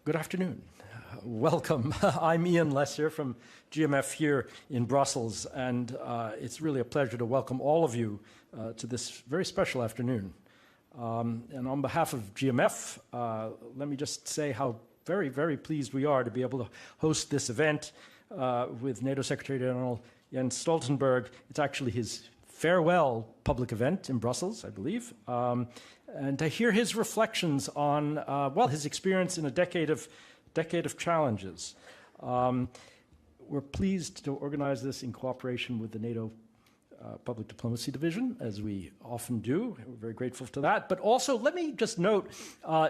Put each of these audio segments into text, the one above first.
Good afternoon. Welcome. I'm Ian Lesser from GMF here in Brussels, and it's really a pleasure to welcome all of you to this very special afternoon. And on behalf of GMF, let me just say how very, very pleased we are to be able to host this event with NATO Secretary-General Jens Stoltenberg. It's actually his farewell public event in Brussels, I believe, and to hear his reflections on, well, his experience in a decade of challenges. We're pleased to organize this in cooperation with the NATO Public Diplomacy Division, as we often do. We're very grateful for that. But also, let me just note,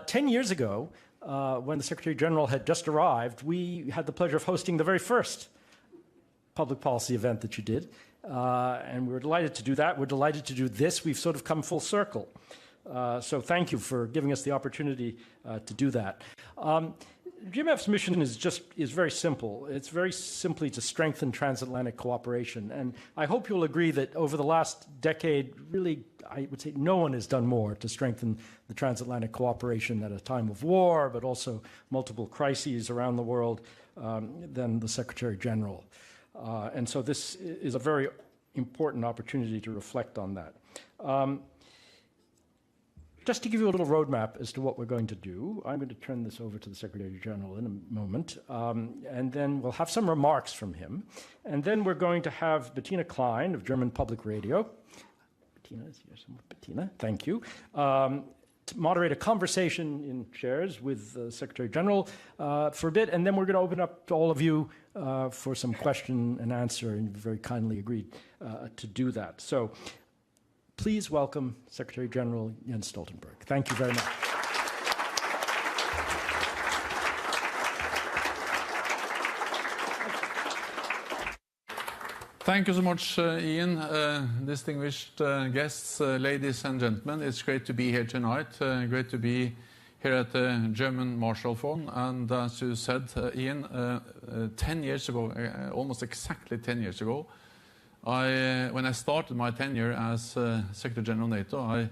10 years ago, when the Secretary General had just arrived, we had the pleasure of hosting the very first public policy event that you did. And we were delighted to do that. We're delighted to do this. We've sort of come full circle. So thank you for giving us the opportunity to do that. GMF's mission is very simple. It's very simply to strengthen transatlantic cooperation. And I hope you'll agree that over the last decade, really, I would say no one has done more to strengthen the transatlantic cooperation at a time of war, but also multiple crises around the world than the Secretary General. And so this is a very important opportunity to reflect on that. Just to give you a little roadmap as to what we're going to do, I'm going to turn this over to the Secretary General in a moment, and then we'll have some remarks from him. And then we're going to have Bettina Klein of German Public Radio. Bettina is here somewhere. Bettina, thank you. To moderate a conversation in chairs with the Secretary General for a bit, and then we're going to open up to all of you for some question and answer, and you've very kindly agreed to do that. So please welcome Secretary General Jens Stoltenberg. Thank you very much. Thank you so much, Ian. Distinguished guests, ladies and gentlemen, it's great to be here tonight. Great to be here at the German Marshall Fund. And as you said, Ian, 10 years ago, almost exactly 10 years ago, when I started my tenure as Secretary General NATO,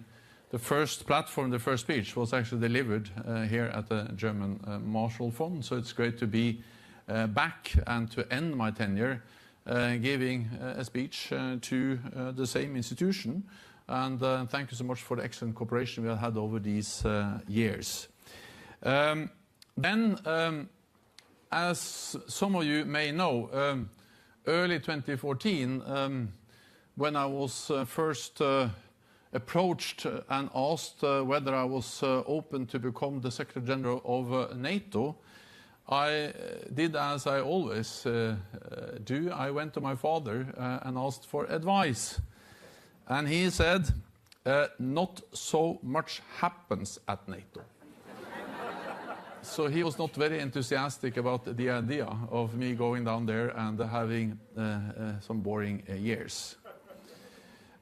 the first platform, the first speech was actually delivered here at the German Marshall Fund. So it's great to be back and to end my tenure giving a speech to the same institution. And thank you so much for the excellent cooperation we have had over these years. As some of you may know, early 2014, when I was first approached and asked whether I was open to become the Secretary General of NATO, I did as I always do. I went to my father and asked for advice. And he said, not so much happens at NATO. So he was not very enthusiastic about the idea of me going down there and having some boring years.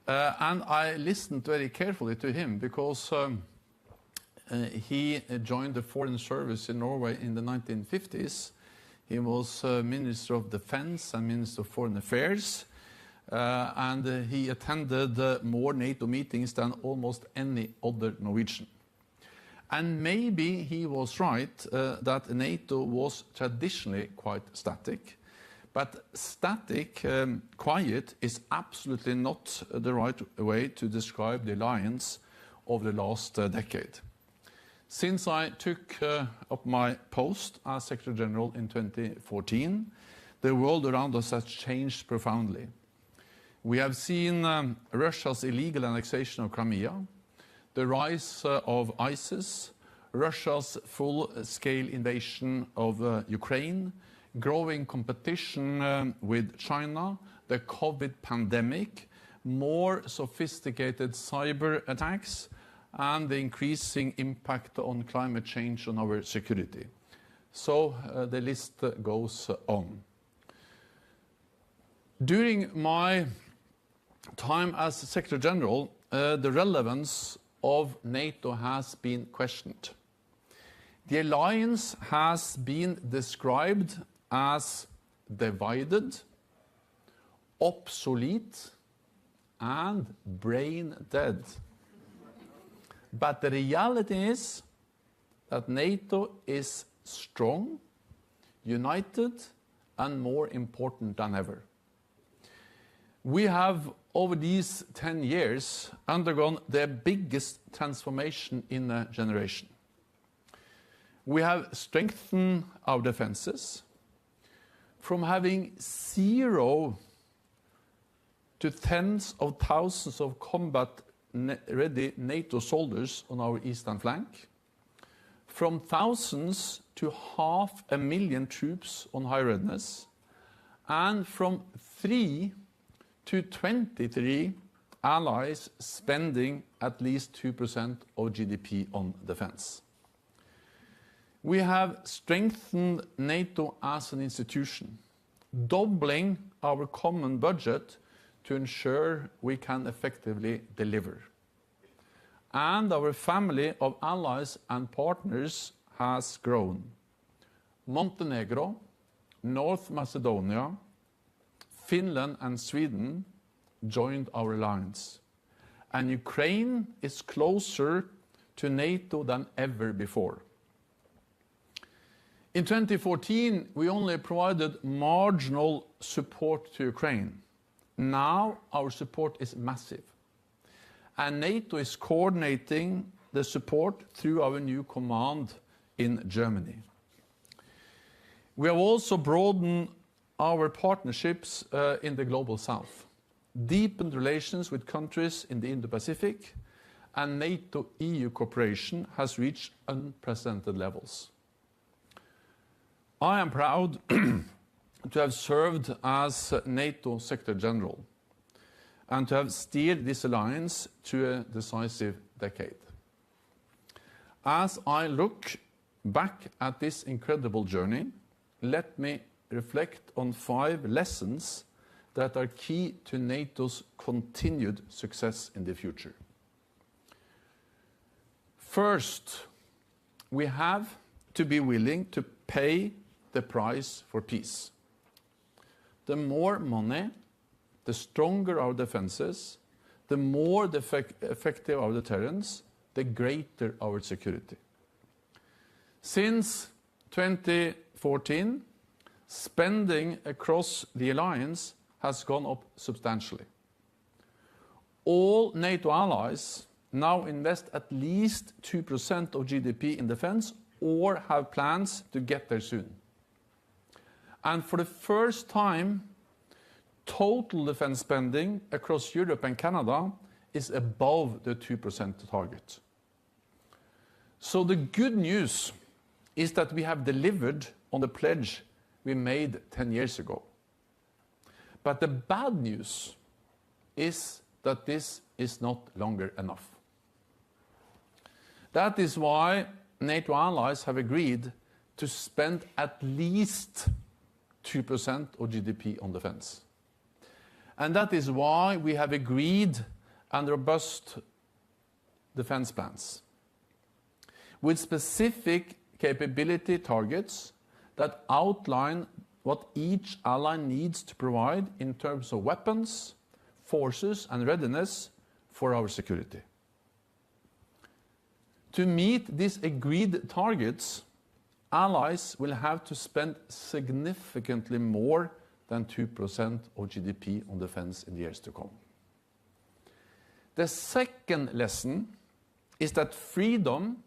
And I listened very carefully to him because he joined the Foreign Service in Norway in the 1950s. He was Minister of Defense and Minister of Foreign Affairs. And he attended more NATO meetings than almost any other Norwegian. And maybe he was right that NATO was traditionally quite static. But static, quiet, is absolutely not the right way to describe the alliance of the last decade. Since I took up my post as Secretary General in 2014, the world around us has changed profoundly. We have seen Russia's illegal annexation of Crimea, the rise of ISIS, Russia's full-scale invasion of Ukraine, growing competition with China, the COVID pandemic, more sophisticated cyber attacks, and the increasing impact on climate change on our security. So the list goes on. During my time as Secretary General, the relevance of NATO has been questioned. The alliance has been described as divided, obsolete, and brain dead. But the reality is that NATO is strong, united, and more important than ever. We have, over these 10 years, undergone the biggest transformation in a generation. We have strengthened our defenses from having 0 to tens of thousands of combat-ready NATO soldiers on our eastern flank, from thousands to 500,000 troops on high readiness, and from 3 to 23 allies spending at least 2% of GDP on defense. We have strengthened NATO as an institution, doubling our common budget to ensure we can effectively deliver. And our family of allies and partners has grown. Montenegro, North Macedonia, Finland and Sweden joined our alliance. And Ukraine is closer to NATO than ever before. In 2014, we only provided marginal support to Ukraine. Now our support is massive. And NATO is coordinating the support through our new command in Germany. We have also broadened our partnerships in the Global South, deepened relations with countries in the Indo-Pacific, and NATO-EU cooperation has reached unprecedented levels. I am proud to have served as NATO Secretary-General and to have steered this alliance to a decisive decade. As I look back at this incredible journey, let me reflect on 5 lessons that are key to NATO's continued success in the future. First, we have to be willing to pay the price for peace. The more money, the stronger our defenses, the more effective our deterrence, the greater our security. Since 2014, spending across the alliance has gone up substantially. All NATO allies now invest at least 2% of GDP in defense or have plans to get there soon. And for the first time, total defense spending across Europe and Canada is above the 2% target. So the good news is that we have delivered on the pledge we made 10 years ago. But the bad news is that this is not longer enough. That is why NATO allies have agreed to spend at least 2% of GDP on defense. And that is why we have agreed on robust defense plans with specific capability targets that outline what each ally needs to provide in terms of weapons, forces, and readiness for our security. To meet these agreed targets, allies will have to spend significantly more than 2% of GDP on defense in the years to come. The second lesson is that freedom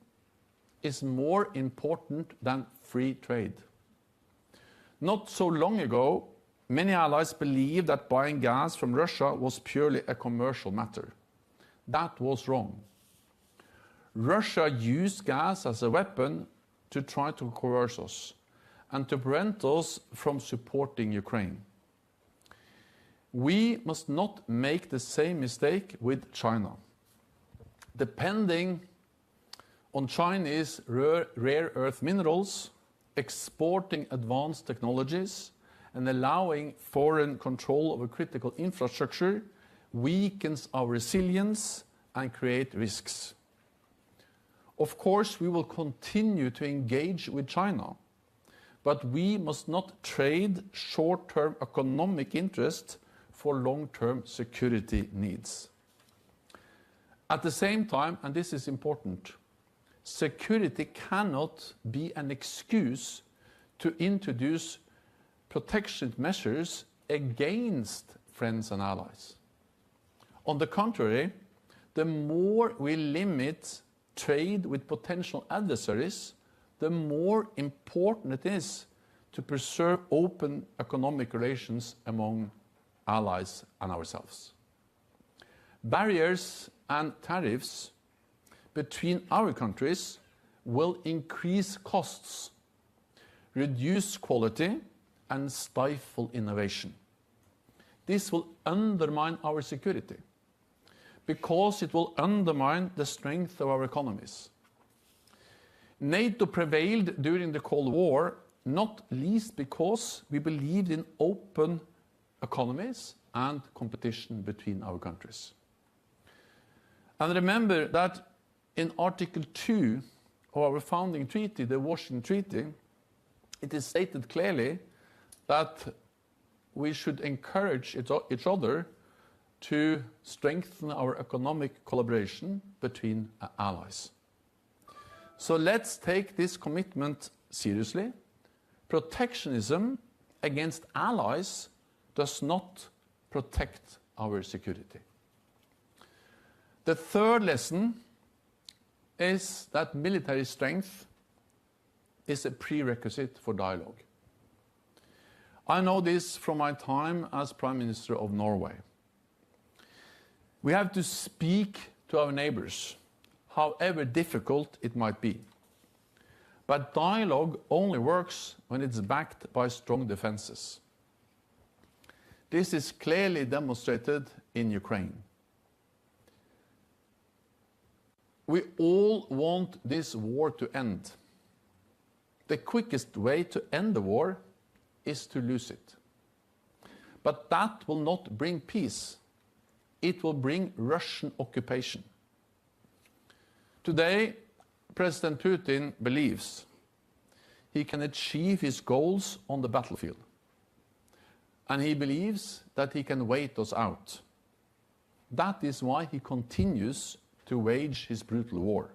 is more important than free trade. Not so long ago, many allies believed that buying gas from Russia was purely a commercial matter. That was wrong. Russia used gas as a weapon to try to coerce us and to prevent us from supporting Ukraine. We must not make the same mistake with China. Depending on Chinese rare earth minerals, exporting advanced technologies, and allowing foreign control over critical infrastructure weakens our resilience and create risks. Of course, we will continue to engage with China, but we must not trade short-term economic interest for long-term security needs. At the same time, and this is important, security cannot be an excuse to introduce protection measures against friends and allies. On the contrary, the more we limit trade with potential adversaries, the more important it is to preserve open economic relations among allies and ourselves. Barriers and tariffs between our countries will increase costs, reduce quality, and stifle innovation. This will undermine our security because it will undermine the strength of our economies. NATO prevailed during the Cold War, not least because we believed in open economies and competition between our countries. And remember that in Article 2 of our founding treaty, the Washington Treaty, it is stated clearly that we should encourage each other to strengthen our economic collaboration between allies. So let's take this commitment seriously. Protectionism against allies does not protect our security. The third lesson is that military strength is a prerequisite for dialogue. I know this from my time as Prime Minister of Norway. We have to speak to our neighbors, however difficult it might be. But dialogue only works when it's backed by strong defenses. This is clearly demonstrated in Ukraine. We all want this war to end. The quickest way to end the war is to lose it. But that will not bring peace. It will bring Russian occupation. Today, President Putin believes he can achieve his goals on the battlefield. And he believes that he can wait us out. That is why he continues to wage his brutal war.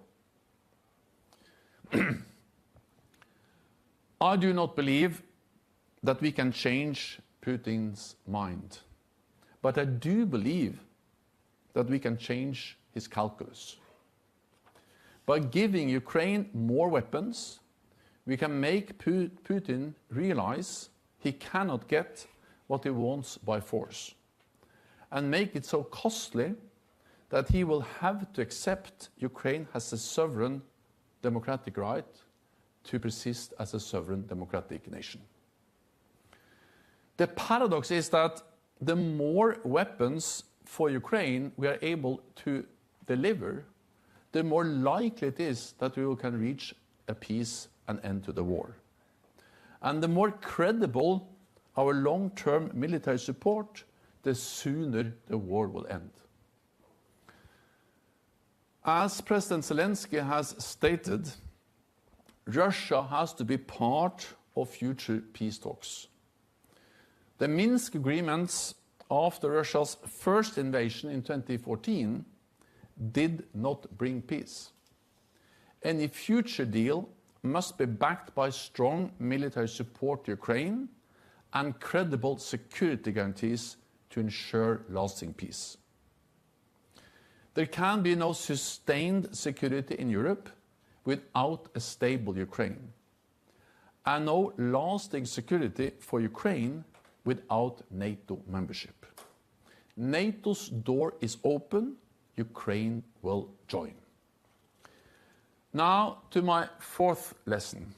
I do not believe that we can change Putin's mind. But I do believe that we can change his calculus. By giving Ukraine more weapons, we can make Putin realize he cannot get what he wants by force, and make it so costly that he will have to accept Ukraine has a sovereign democratic right to persist as a sovereign democratic nation. The paradox is that the more weapons for Ukraine we are able to deliver, the more likely it is that we can reach a peace and end to the war. And the more credible our long-term military support, the sooner the war will end. As President Zelensky has stated, Russia has to be part of future peace talks. The Minsk agreements after Russia's first invasion in 2014 did not bring peace. Any future deal must be backed by strong military support to Ukraine and credible security guarantees to ensure lasting peace. There can be no sustained security in Europe without a stable Ukraine, and no lasting security for Ukraine without NATO membership. NATO's door is open. Ukraine will join. Now to my fourth lesson.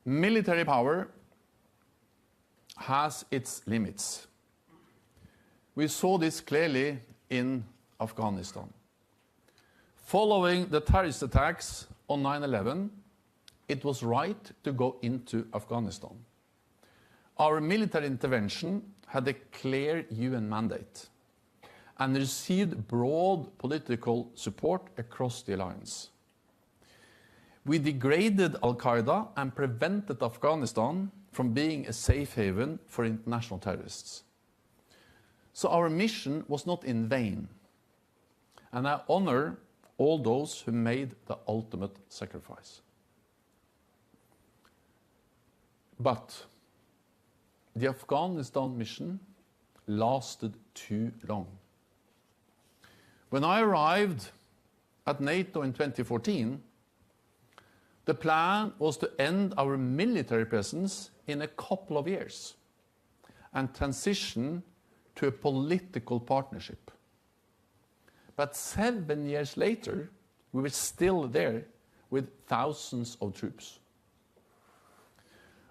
Military power has its limits. We saw this clearly in Afghanistan. Following the terrorist attacks on 9/11, it was right to go into Afghanistan. Our military intervention had a clear UN mandate and received broad political support across the alliance. We degraded Al-Qaeda and prevented Afghanistan from being a safe haven for international terrorists. So our mission was not in vain. And I honor all those who made the ultimate sacrifice. But the Afghanistan mission lasted too long. When I arrived at NATO in 2014, the plan was to end our military presence in a couple of years and transition to a political partnership. But 7 years later, we were still there with thousands of troops.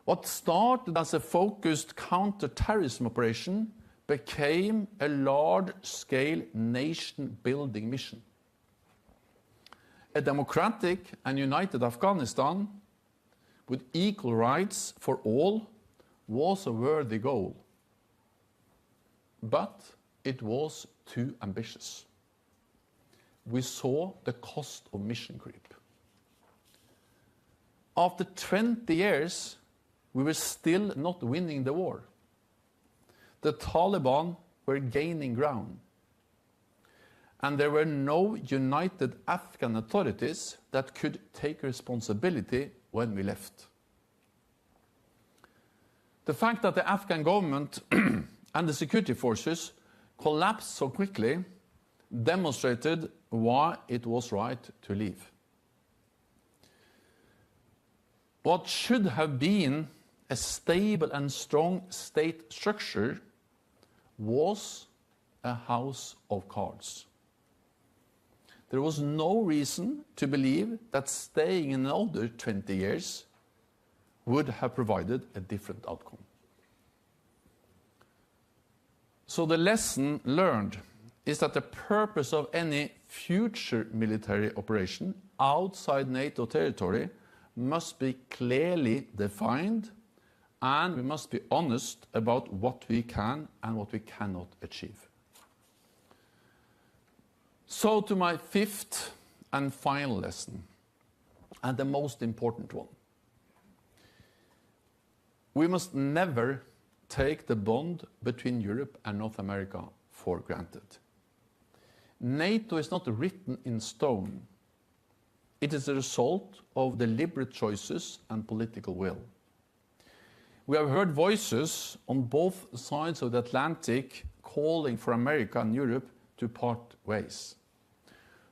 What started as a focused counter-terrorism operation became a large-scale nation-building mission. A democratic and united Afghanistan with equal rights for all was a worthy goal. But it was too ambitious. We saw the cost of mission creep. After 20 years, we were still not winning the war. The Taliban were gaining ground. And there were no united Afghan authorities that could take responsibility when we left. The fact that the Afghan government and the security forces collapsed so quickly demonstrated why it was right to leave. What should have been a stable and strong state structure was a house of cards. There was no reason to believe that staying another 20 years would have provided a different outcome. So the lesson learned is that the purpose of any future military operation outside NATO territory must be clearly defined, and we must be honest about what we can and what we cannot achieve. So to my fifth and final lesson, and the most important one. We must never take the bond between Europe and North America for granted. NATO is not written in stone. It is a result of deliberate choices and political will. We have heard voices on both sides of the Atlantic calling for America and Europe to part ways.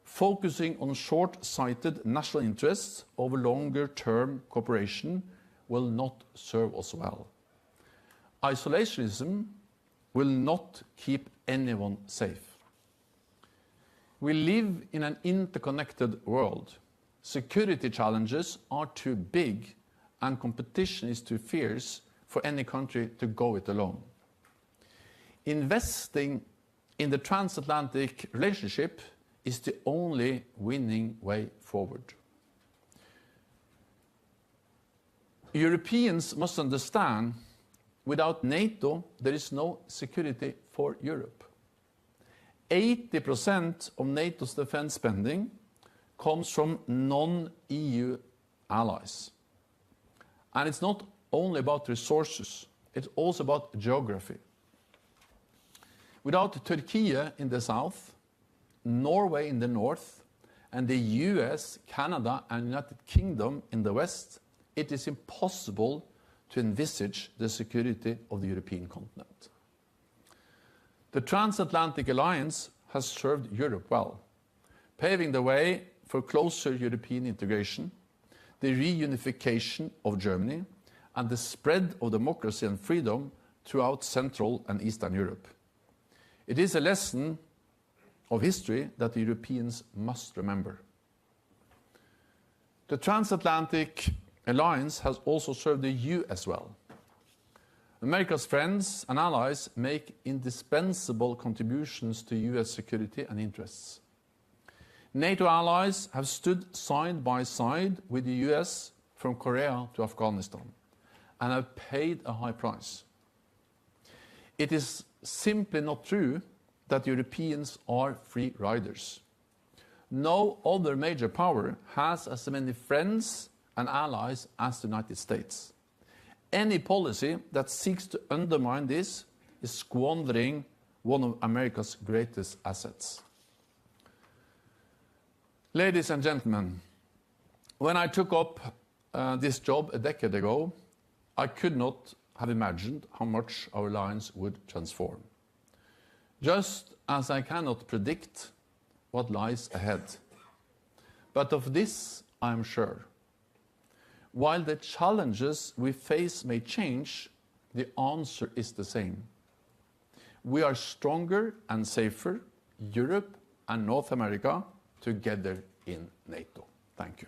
Focusing on short-sighted national interests over longer-term cooperation will not serve us well. Isolationism will not keep anyone safe. We live in an interconnected world. Security challenges are too big and competition is too fierce for any country to go it alone. Investing in the transatlantic relationship is the only winning way forward. Europeans must understand, without NATO, there is no security for Europe. 80% of NATO's defense spending comes from non-EU allies. And it's not only about resources, it's also about geography. Without Turkey in the south, Norway in the north, and the US, Canada, and United Kingdom in the west, it is impossible to envisage the security of the European continent. The transatlantic alliance has served Europe well, paving the way for closer European integration, the reunification of Germany, and the spread of democracy and freedom throughout Central and Eastern Europe. It is a lesson of history that the Europeans must remember. The transatlantic alliance has also served the EU as well. America's friends and allies make indispensable contributions to US security and interests. NATO allies have stood side by side with the US from Korea to Afghanistan and have paid a high price. It is simply not true that Europeans are free riders. No other major power has as many friends and allies as the United States. Any policy that seeks to undermine this is squandering one of America's greatest assets. Ladies and gentlemen, when I took up this job a decade ago, I could not have imagined how much our alliance would transform. Just as I cannot predict what lies ahead. But of this I am sure. While the challenges we face may change, the answer is the same. We are stronger and safer, Europe and North America, together in NATO. Thank you.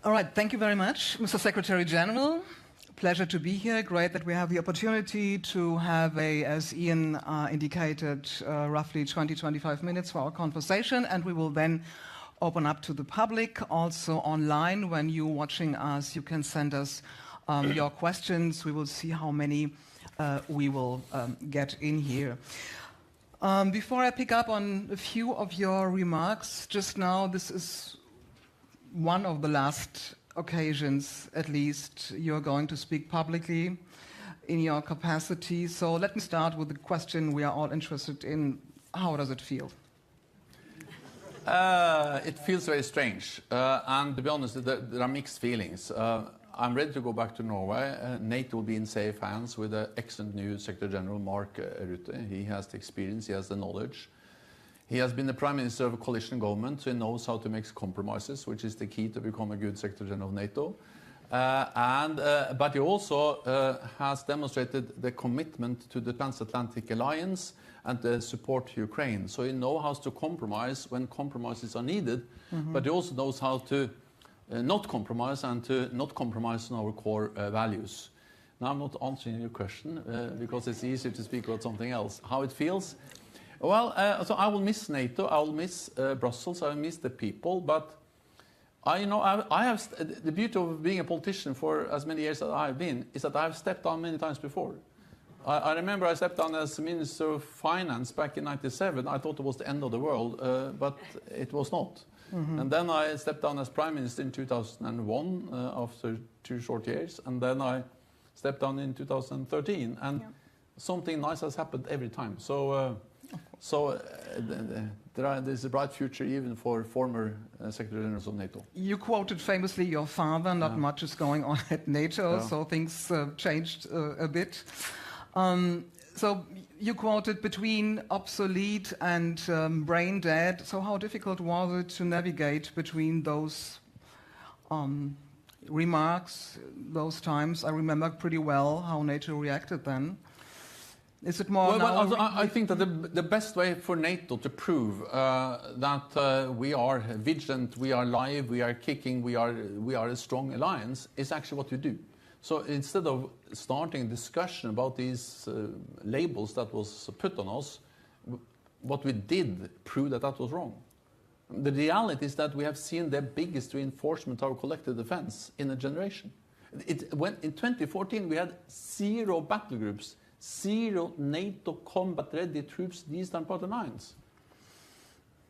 All right, thank you very much, Mr. Secretary-General. Pleasure to be here. Great that we have the opportunity to have as Ian indicated, roughly 20-25 minutes for our conversation, and we will then open up to the public. Also online, when you're watching us, you can send us your questions. We will see how many we will get in here. Before I pick up on a few of your remarks just now, this is one of the last occasions, at least, you're going to speak publicly in your capacity. So let me start with the question we are all interested in. How does it feel? It feels very strange. And to be honest, there are mixed feelings. I'm ready to go back to Norway. NATO will be in safe hands with the excellent new Secretary-General, Mark Rutte. He has the experience, he has the knowledge. He has been the Prime Minister of a coalition government, so he knows how to make compromises, which is the key to become a good Secretary-General of NATO. But he also has demonstrated the commitment to the transatlantic alliance and the support to Ukraine. So he knows how to compromise when compromises are needed, but he also knows how to not compromise and to not compromise on our core values. Now, I'm not answering your question because it's easier to speak about something else. How it feels? Well, so I will miss NATO, I will miss Brussels, I will miss the people, but I have the beauty of being a politician for as many years as I have been is that I have stepped down many times before. I remember I stepped down as Minister of Finance back in '97. I thought it was the end of the world, but it was not. And then I stepped down as Prime Minister in 2001 after 2 short years, and then I stepped down in 2013, and something nice has happened every time. There's a bright future even for former Secretary-Generals of NATO. You quoted famously your father, not much is going on at NATO, so things changed a bit. So you quoted between obsolete and brain dead. So how difficult was it to navigate between those remarks, those times? I remember pretty well how NATO reacted then. Is it more now? I think that the best way for NATO to prove that we are vigilant, we are live, we are kicking, we are a strong alliance is actually what we do. So instead of starting a discussion about these labels that was put on us, what we did proved that that was wrong. The reality is that we have seen the biggest reinforcement of our collective defense in a generation. In 2014 we had 0 battle groups, 0 NATO combat-ready troops, these are part of lines.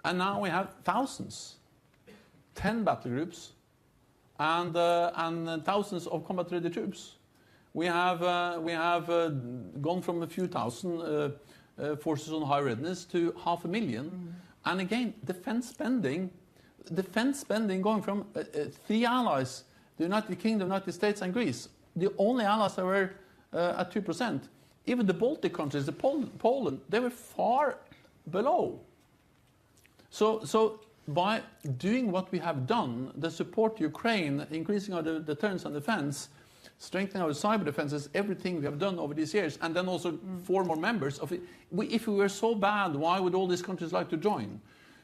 And now we have thousands, 10 battle groups, and thousands of combat-ready troops. We have gone from a few thousand forces on high readiness to 500,000. And again, defense spending going from 3 allies, the United Kingdom, United States, and Greece, the only allies that were at 2%. Even the Baltic countries, Poland, they were far below. So by doing what we have done, the support to Ukraine, increasing our deterrence and defense, strengthening our cyber defenses, everything we have done over these years, and then also 4 more members of it. If we were so bad, why would all these countries like to join?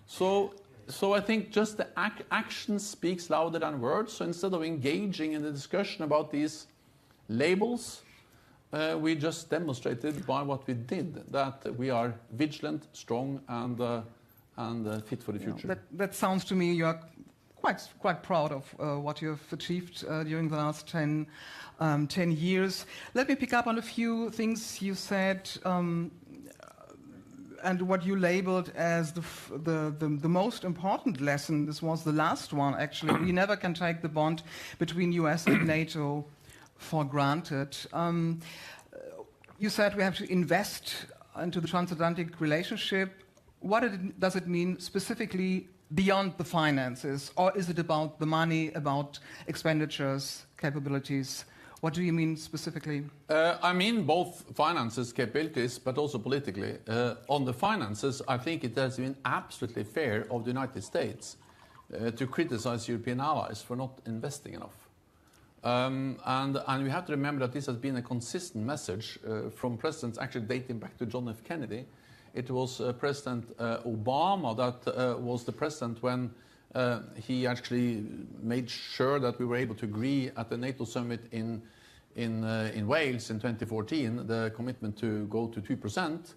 So I think just the action speaks louder than words. So instead of engaging in the discussion about these labels, we just demonstrated by what we did that we are vigilant, strong, and fit for the future. That sounds to me you are quite proud of what you have achieved during the last 10 years. Let me pick up on a few things you said. and what you labeled as the most important lesson, this was the last one actually, we never can take the bond between US and NATO for granted. You said we have to invest into the transatlantic relationship. What does it mean specifically beyond the finances? Or is it about the money, about expenditures, capabilities? What do you mean specifically? I mean both finances, capabilities, but also politically. On the finances, I think it has been absolutely fair of the United States to criticize European allies for not investing enough. And we have to remember that this has been a consistent message from presidents actually dating back to John F. Kennedy. It was President Obama that was the president when he actually made sure that we were able to agree at the NATO summit in Wales in 2014, the commitment to go to 2%.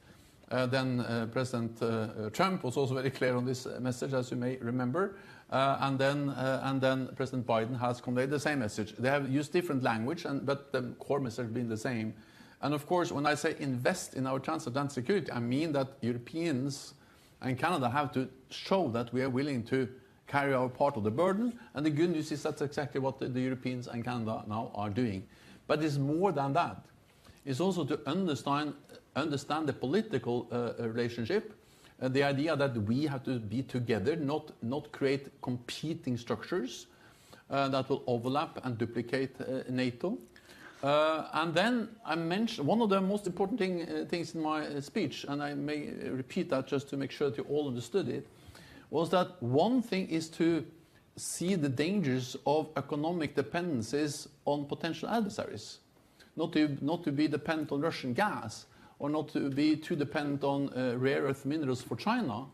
Then President Trump was also very clear on this message, as you may remember. And then President Biden has conveyed the same message. They have used different language, but the core message has been the same. And of course, when I say invest in our transatlantic security, I mean that Europeans and Canada have to show that we are willing to carry our part of the burden. And the good news is that's exactly what the Europeans and Canada now are doing. But it's more than that. It's also to understand the political relationship, the idea that we have to be together, not create competing structures that will overlap and duplicate NATO. And then I mentioned one of the most important things in my speech, and I may repeat that just to make sure that you all understood it, was that one thing is to see the dangers of economic dependencies on potential adversaries, not to be dependent on Russian gas, or not to be too dependent on rare earth minerals for China.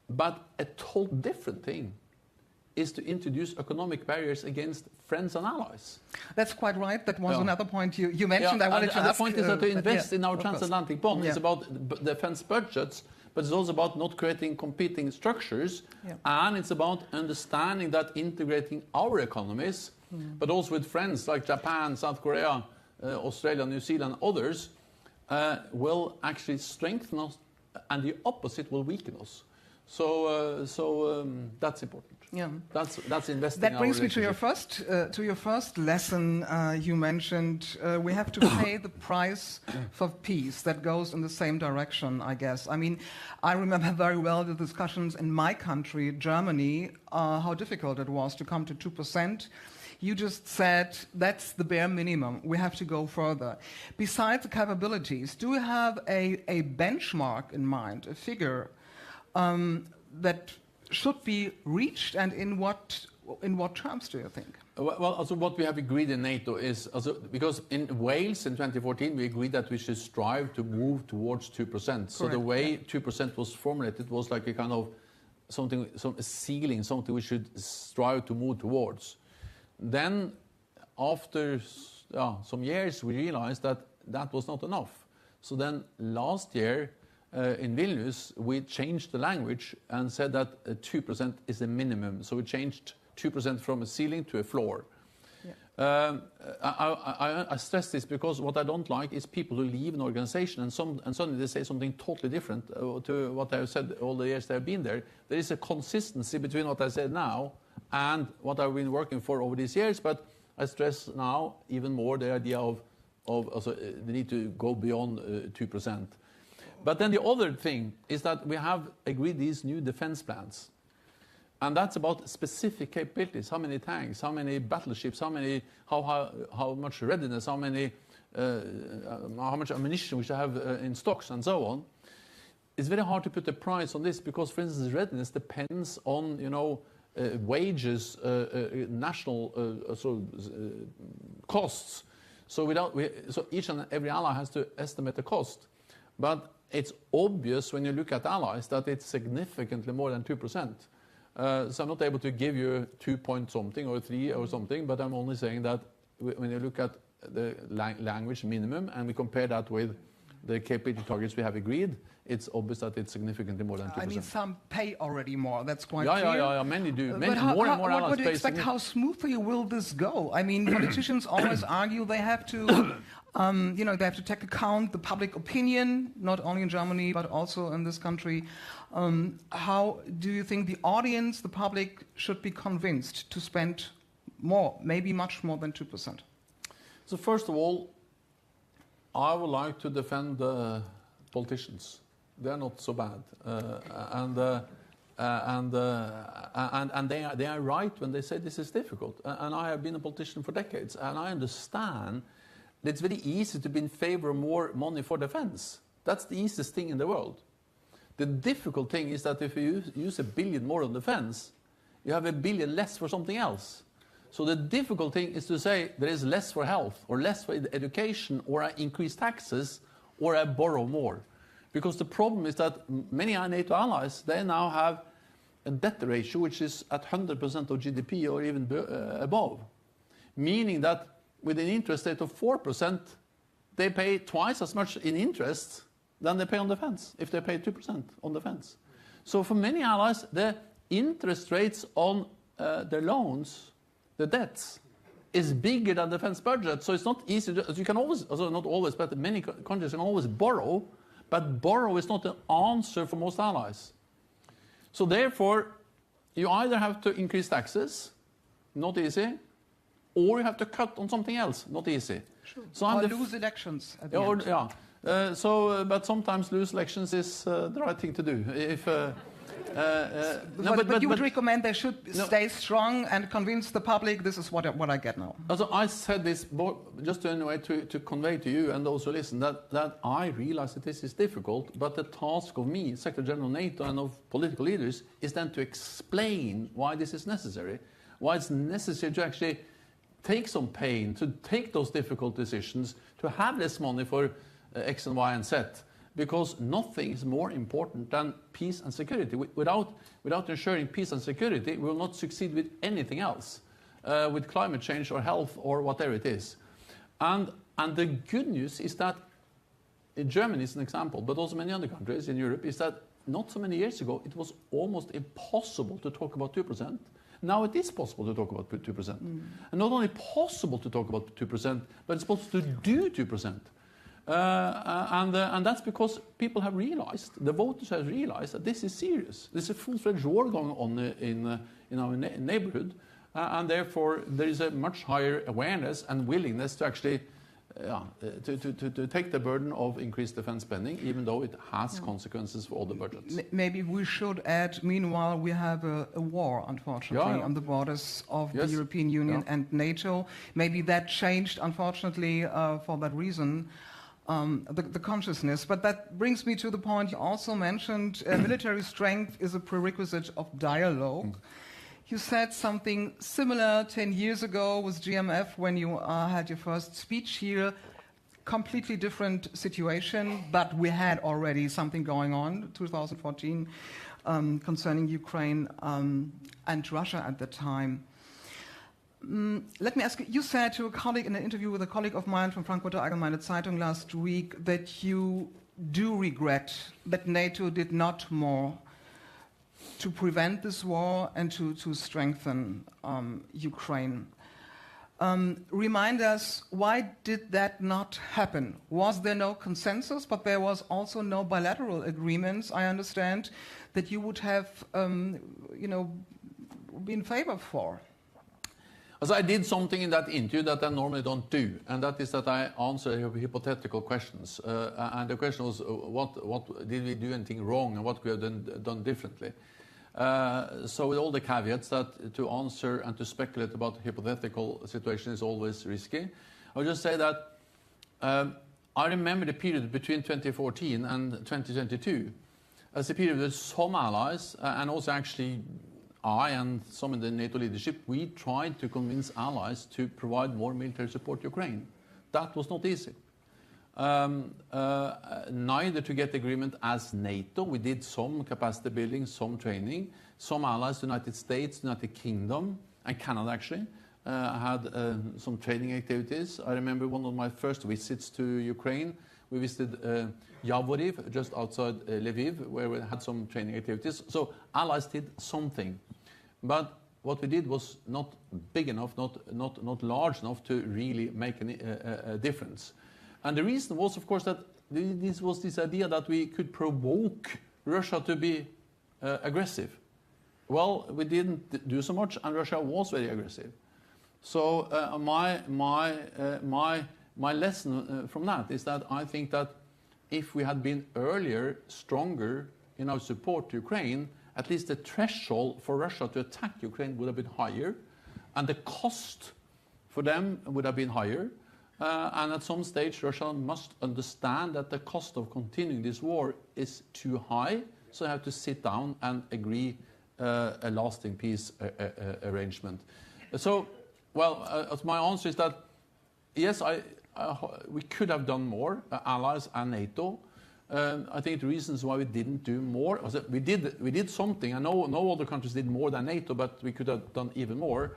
But a totally different thing is to introduce economic barriers against friends and allies. That's quite right. That was another point you mentioned. I wanted to ask. The point is that to invest in our transatlantic bond is about defense budgets, but it's also about not creating competing structures, and it's about understanding that integrating our economies, but also with friends like Japan, South Korea, Australia, New Zealand, others, will actually strengthen us, and the opposite will weaken us. So that's important. Yeah, that's investing. That brings me to your first lesson. You mentioned we have to pay the price for peace. That goes in the same direction, I guess. I mean, I remember very well the discussions in my country, Germany, how difficult it was to come to 2%. You just said that's the bare minimum. We have to go further. Besides the capabilities, do you have a benchmark in mind, a figure that should be reached, and in what terms do you think? Well, also what we have agreed in NATO is, because in Wales in 2014 we agreed that we should strive to move towards 2%. Correct. So the way 2% was formulated was like a kind of a ceiling, something we should strive to move towards. Then, after some years, we realized that that was not enough. So then, last year in Vilnius, we changed the language and said that 2% is a minimum. So we changed 2% from a ceiling to a floor. Yeah. I stress this because what I don't like is people who leave an organization and suddenly they say something totally different to what I've said all the years they've been there. There is a consistency between what I said now and what I've been working for over these years, but I stress now even more the idea of also the need to go beyond 2%. But then the other thing is that we have agreed these new defense plans. And that's about specific capabilities, how many tanks, how many battleships, how much readiness, how much ammunition we should have in stocks and so on. It's very hard to put a price on this because, for instance, readiness depends on, wages, national costs. So each and every ally has to estimate the cost. But it's obvious when you look at allies that it's significantly more than 2%. So I'm not able to give you 2 point something or 3 or something, but I'm only saying that when you look at the language minimum and we compare that with the capability targets we have agreed, it's obvious that it's significantly more than 2%. I mean, some pay already more. That's quite clear. Yeah. Many do. More and more allies pay. What do you expect? How smoothly will this go? I mean, politicians always argue they have to You know, they have to take account the public opinion, not only in Germany, but also in this country. How do you think the audience, the public, should be convinced to spend more, maybe much more than 2%? So first of all, I would like to defend the politicians. They're not so bad, and they are right when they say this is difficult. And I have been a politician for decades, and I understand that it's very easy to be in favor of more money for defense. That's the easiest thing in the world. The difficult thing is that if you use $1 billion more on defense, you have $1 billion less for something else. So the difficult thing is to say there is less for health, or less for education, or I increase taxes, or I borrow more. Because the problem is that many NATO allies, they now have a debt ratio which is at 100% of GDP or even above. Meaning that with an interest rate of 4%, they pay twice as much in interest than they pay on defense, if they pay 2% on defense. So for many allies, the interest rates on their loans, the debts, is bigger than the defense budget. So it's not easy to, you can always, also not always, but many countries can always borrow, but borrow is not the answer for most allies. So therefore, you either have to increase taxes, not easy, or you have to cut on something else, not easy. Sure. So or lose elections at the end. Yeah. But sometimes lose elections is the right thing to do. If, but you would recommend they should stay strong and convince the public this is what I get now. Also, I said this just to convey to you and those who listen that I realize that this is difficult, but the task of me, Secretary-General NATO, and of political leaders is then to explain why this is necessary, why it's necessary to actually take some pain, to take those difficult decisions, to have less money for X and Y and Z, because nothing is more important than peace and security. Without ensuring peace and security, we will not succeed with anything else, with climate change or health or whatever it is. And the good news is that Germany is an example, but also many other countries in Europe, is that not so many years ago, it was almost impossible to talk about 2%. Now it is possible to talk about 2%. And not only possible to talk about 2%, but it's possible to do 2%. And that's because people have realized, the voters have realized that this is serious. There's a full-fledged war going on in our neighborhood, and therefore there is a much higher awareness and willingness to actually to take the burden of increased defense spending, even though it has consequences for all the budgets. Maybe we should add, meanwhile, we have a war, unfortunately, on the borders of the European Union and NATO. Maybe that changed, unfortunately, for that reason, the consciousness. But that brings me to the point you also mentioned, military strength is a prerequisite of dialogue. You said something similar 10 years ago with GMF when you had your first speech here. Completely different situation, but we had already something going on, 2014, concerning Ukraine and Russia at the time. Let me ask you said to a colleague in an interview with a colleague of mine from Frankfurter Allgemeine Zeitung last week that you do regret that NATO did not more to prevent this war and to strengthen Ukraine. Remind us, why did that not happen? Was there no consensus, but there was also no bilateral agreements, I understand, that you would have been in favor for? So I did something in that interview that I normally don't do, and that is that I answer hypothetical questions. And the question was, what did we do anything wrong, and what could we have done differently? So with all the caveats that to answer and to speculate about hypothetical situation is always risky, I'll just say that I remember the period between 2014 and 2022 as a period with some allies, and also actually I and some in the NATO leadership, we tried to convince allies to provide more military support to Ukraine. That was not easy. Neither to get agreement as NATO. We did some capacity building, some training. Some allies, the United States, the United Kingdom, and Canada actually, had some training activities. I remember one of my first visits to Ukraine. We visited Yavoriv, just outside Lviv, where we had some training activities. So allies did something. But what we did was not big enough, not large enough to really make a difference. And the reason was, of course, that this was this idea that we could provoke Russia to be aggressive. Well, we didn't do so much, and Russia was very aggressive. So my lesson from that is that I think that if we had been earlier, stronger in our support to Ukraine, at least the threshold for Russia to attack Ukraine would have been higher, and the cost for them would have been higher. And at some stage, Russia must understand that the cost of continuing this war is too high, so they have to sit down and agree a lasting peace arrangement. So, well, my answer is that, yes, we could have done more, allies and NATO. I think the reasons why we didn't do more, we did something. I know no other countries did more than NATO, but we could have done even more,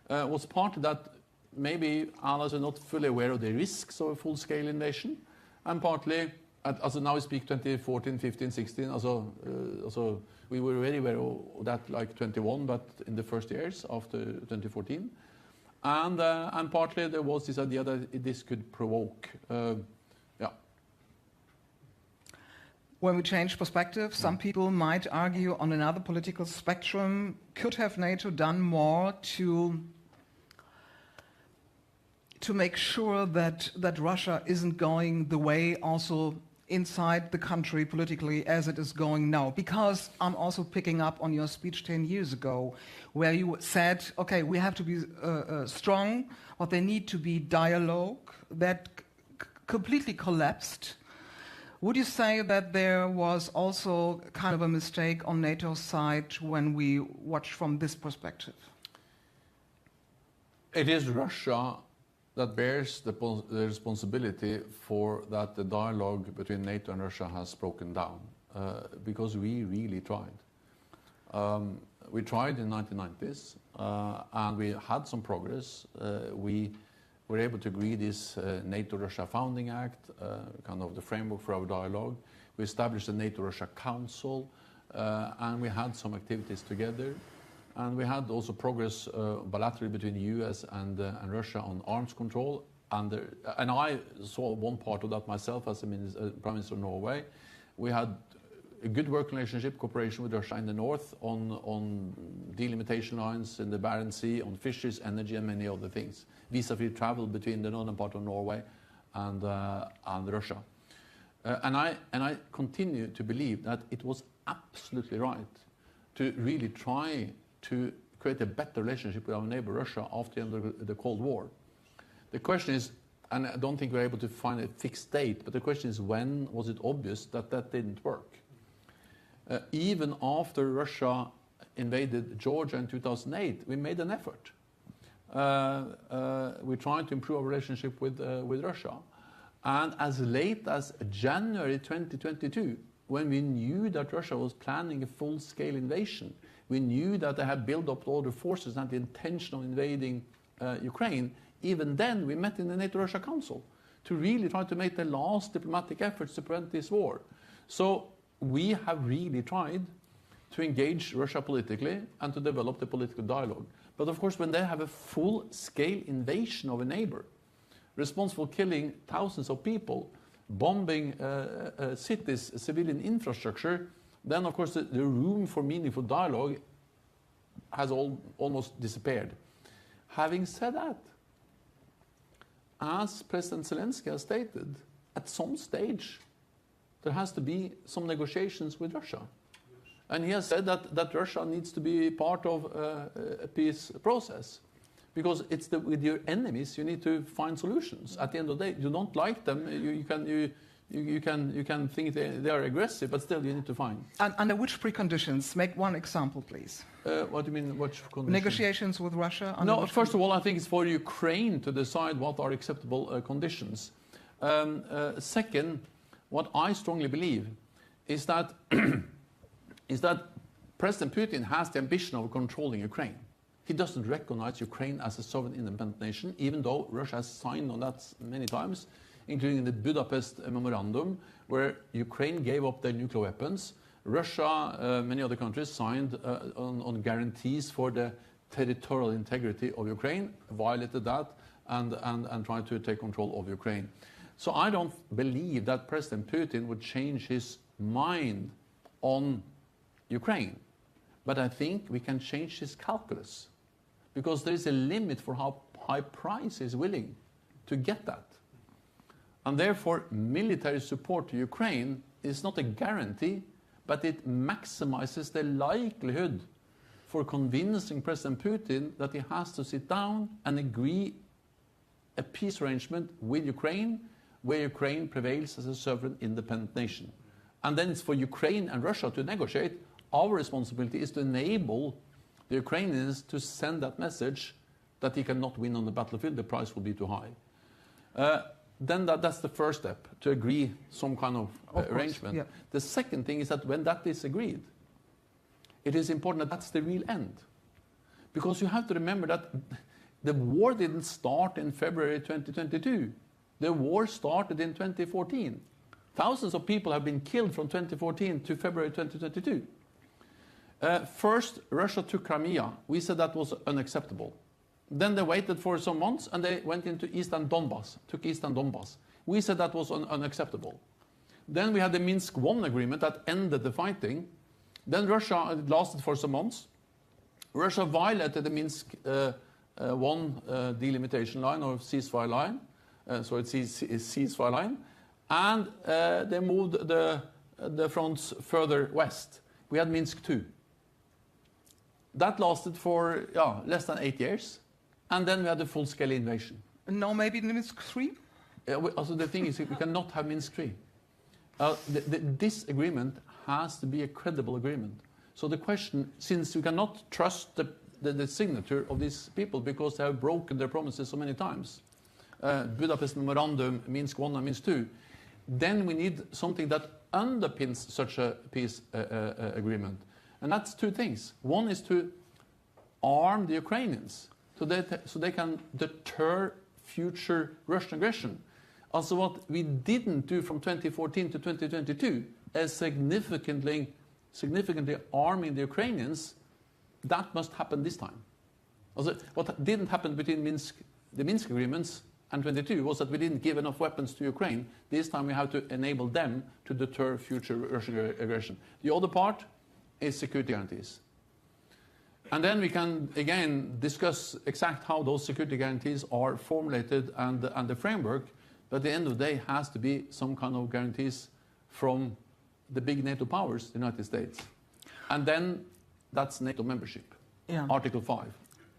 was partly that maybe allies are not fully aware of the risks of a full-scale invasion, and partly, now we speak 2014, 15, 16, also we were very aware of that like 21, but in the first years after 2014. And partly there was this idea that this could provoke, When we change perspective, some people might argue on another political spectrum, could have NATO done more to make sure that Russia isn't going the way also inside the country politically as it is going now? Because I'm also picking up on your speech 10 years ago, where you said, okay, we have to be strong, but there need to be dialogue. That completely collapsed. Would you say that there was also kind of a mistake on NATO's side when we watch from this perspective? It is Russia that bears the responsibility for that the dialogue between NATO and Russia has broken down, because we really tried. We tried in the 1990s, and we had some progress. We were able to agree this NATO-Russia Founding Act, kind of the framework for our dialogue. We established the NATO-Russia Council, and we had some activities together. And we had also progress bilaterally between the US and Russia on arms control. And I saw one part of that myself as Prime Minister of Norway. We had a good working relationship, cooperation with Russia in the north on delimitation lines in the Barents Sea, on fisheries, energy, and many other things. Visa-free travel between the northern part of Norway and Russia. And I continue to believe that it was absolutely right to really try to create a better relationship with our neighbor Russia after the end of the Cold War. The question is, and I don't think we're able to find a fixed date, but the question is, when was it obvious that that didn't work? Even after Russia invaded Georgia in 2008, we made an effort. We tried to improve our relationship with Russia. And as late as January 2022, when we knew that Russia was planning a full-scale invasion, we knew that they had built up all the forces and the intention of invading Ukraine, even then we met in the NATO-Russia Council to really try to make the last diplomatic efforts to prevent this war. So we have really tried to engage Russia politically and to develop the political dialogue. But of course, when they have a full-scale invasion of a neighbor, responsible for killing thousands of people, bombing cities, civilian infrastructure, then of course the room for meaningful dialogue has almost disappeared. Having said that, as President Zelensky has stated, at some stage there has to be some negotiations with Russia. And he has said that Russia needs to be part of a peace process. Because it's with your enemies you need to find solutions. At the end of the day, you don't like them, you can think they are aggressive, but still you need to find. And under which preconditions? Make one example, please. What do you mean, which conditions? Negotiations with Russia? No, first of all, I think it's for Ukraine to decide what are acceptable conditions. Second, what I strongly believe is that, President Putin has the ambition of controlling Ukraine. He doesn't recognize Ukraine as a sovereign independent nation, even though Russia has signed on that many times, including the Budapest Memorandum, where Ukraine gave up their nuclear weapons. Russia, many other countries signed on guarantees for the territorial integrity of Ukraine, violated that, and tried to take control of Ukraine. So I don't believe that President Putin would change his mind on Ukraine. But I think we can change his calculus, because there is a limit for how high price is willing to get that. And therefore, military support to Ukraine is not a guarantee, but it maximizes the likelihood for convincing President Putin that he has to sit down and agree a peace arrangement with Ukraine, where Ukraine prevails as a sovereign independent nation. And then it's for Ukraine and Russia to negotiate. Our responsibility is to enable the Ukrainians to send that message that he cannot win on the battlefield, the price will be too high. Then that's the first step, to agree some kind of arrangement. Yeah. The second thing is that when that is agreed, it is important that that's the real end. Because you have to remember that the war didn't start in February 2022. The war started in 2014. Thousands of people have been killed from 2014 to February 2022. First, Russia took Crimea. We said that was unacceptable. Then they waited for some months and they went into Eastern Donbass, took Eastern Donbass. We said that was unacceptable. Then we had the Minsk I agreement that ended the fighting. Then Russia, it lasted for some months. Russia violated the Minsk I delimitation line or ceasefire line. So it's ceasefire line. And they moved the fronts further west. We had Minsk II. That lasted for less than 8 years. And then we had the full-scale invasion. And now maybe Minsk III? Also, the thing is, we cannot have Minsk III. This agreement has to be a credible agreement. So the question, since we cannot trust the signature of these people because they have broken their promises so many times, Budapest Memorandum, Minsk I and Minsk II, then we need something that underpins such a peace agreement. And that's two things. One is to arm the Ukrainians so they can deter future Russian aggression. Also, what we didn't do from 2014 to 2022 is significantly arming the Ukrainians. That must happen this time. Also, what didn't happen between the Minsk agreements and 22 was that we didn't give enough weapons to Ukraine. This time we have to enable them to deter future Russian aggression. The other part is security guarantees. And then we can, again, discuss exact how those security guarantees are formulated and the framework. But at the end of the day, has to be some kind of guarantees from the big NATO powers, the United States. And then that's NATO membership, Article 5.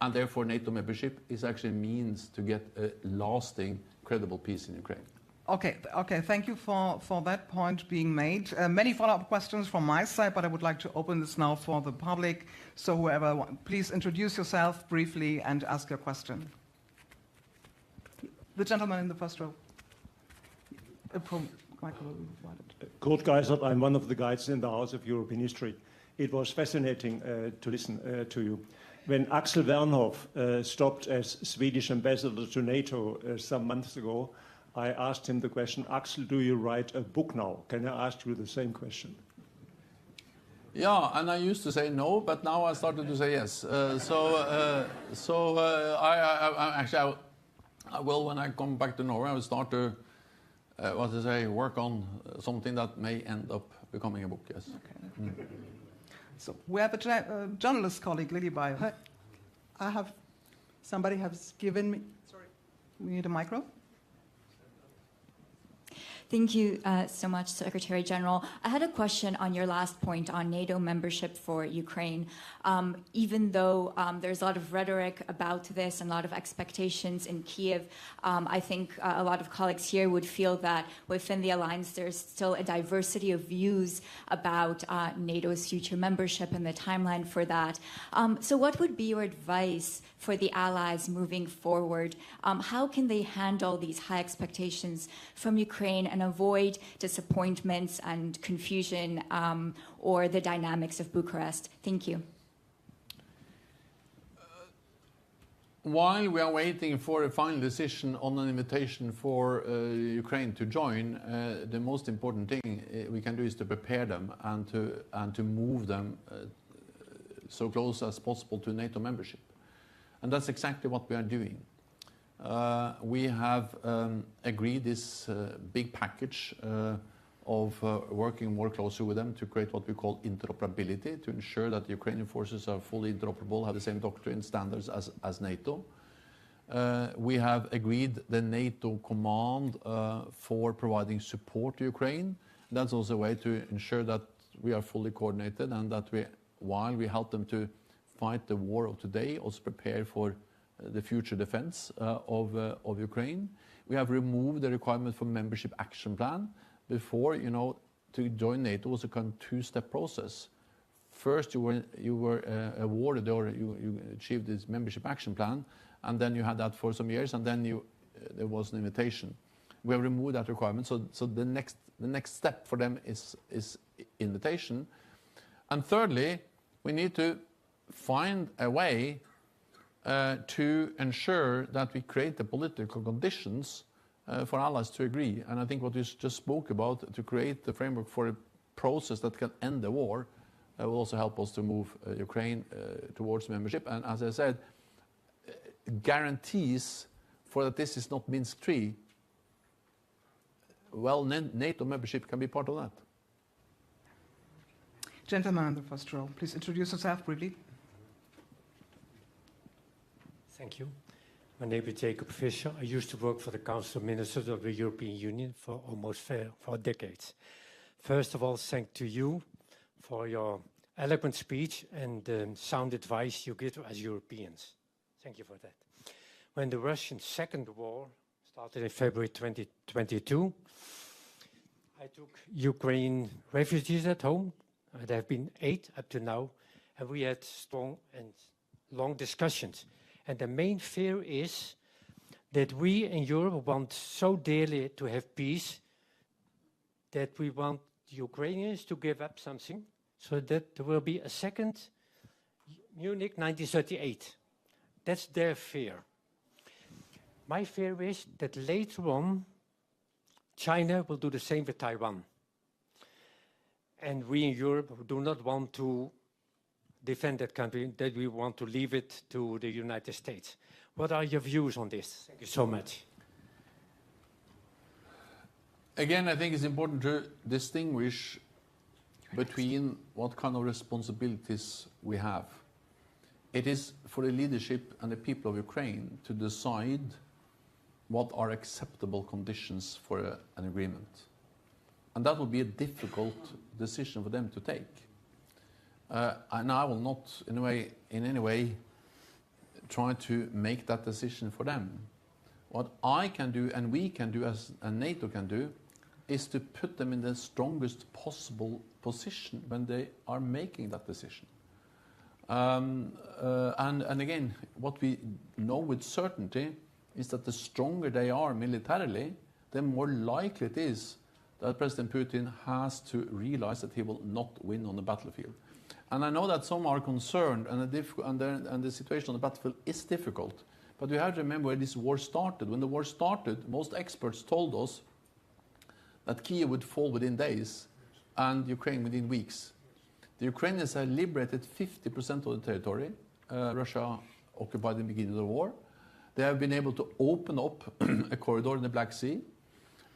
And therefore, NATO membership is actually a means to get a lasting, credible peace in Ukraine. Okay. Thank you for that point being made. Many follow-up questions from my side, but I would like to open this now for the public. So whoever, please introduce yourself briefly and ask your question. The gentleman in the first row. Kurt Geisert, I'm one of the guides in the House of European History. It was fascinating to listen to you. When Axel Wernhoff stopped as Swedish ambassador to NATO some months ago, I asked him the question, Axel, do you write a book now? Can I ask you the same question? Yeah, and I used to say no, but now I started to say yes. I will, when I come back to Norway, I will start to work on something that may end up becoming a book, yes. Okay. So we have a journalist colleague, Lily Bayer. Somebody has given me, sorry. We need a micro. Thank you so much, Secretary General. I had a question on your last point on NATO membership for Ukraine. Even though there's a lot of rhetoric about this and a lot of expectations in Kiev, I think a lot of colleagues here would feel that within the alliance there's still a diversity of views about NATO's future membership and the timeline for that. So what would be your advice for the allies moving forward? How can they handle these high expectations from Ukraine and avoid disappointments and confusion or the dynamics of Bucharest? Thank you. While we are waiting for a final decision on an invitation for Ukraine to join, the most important thing we can do is to prepare them and to move them so close as possible to NATO membership. And that's exactly what we are doing. We have agreed this big package of working more closely with them to create what we call interoperability, to ensure that the Ukrainian forces are fully interoperable, have the same doctrine standards as NATO. We have agreed the NATO command for providing support to Ukraine. That's also a way to ensure that we are fully coordinated and that we, while we help them to fight the war of today, also prepare for the future defense of Ukraine. We have removed the requirement for membership action plan. Before, you know, to join NATO was a kind of two-step process. First, you were awarded or you achieved this membership action plan, and then you had that for some years, and then there was an invitation. We have removed that requirement, so the next step for them is invitation. And thirdly, we need to find a way to ensure that we create the political conditions for allies to agree. And I think what we just spoke about, to create the framework for a process that can end the war, will also help us to move Ukraine towards membership. And as I said, guarantees for that this is not Minsk III, well, NATO membership can be part of that. Gentleman on the first row, please introduce yourself briefly. Thank you. My name is Jacob Fischer. I used to work for the Council of Ministers of the European Union for almost 4 decades. First of all, thank to you for your eloquent speech and the sound advice you give as Europeans. Thank you for that. When the Russian second war started in February 2022, I took Ukrainian refugees at home. There have been 8 up to now, and we had strong and long discussions. And the main fear is that we in Europe want so dearly to have peace that we want the Ukrainians to give up something so that there will be a second Munich 1938. That's their fear. My fear is that later on, China will do the same with Taiwan. And we in Europe do not want to defend that country, that we want to leave it to the United States. What are your views on this? Thank you so much. Again, I think it's important to distinguish between what kind of responsibilities we have. It is for the leadership and the people of Ukraine to decide what are acceptable conditions for an agreement. And that will be a difficult decision for them to take. And I will not in any way try to make that decision for them. What I can do and we can do and NATO can do is to put them in the strongest possible position when they are making that decision. And again, what we know with certainty is that the stronger they are militarily, the more likely it is that President Putin has to realize that he will not win on the battlefield. And I know that some are concerned, and the situation on the battlefield is difficult. But we have to remember where this war started. When the war started, most experts told us that Kiev would fall within days and Ukraine within weeks. The Ukrainians have liberated 50% of the territory Russia occupied in the beginning of the war. They have been able to open up a corridor in the Black Sea.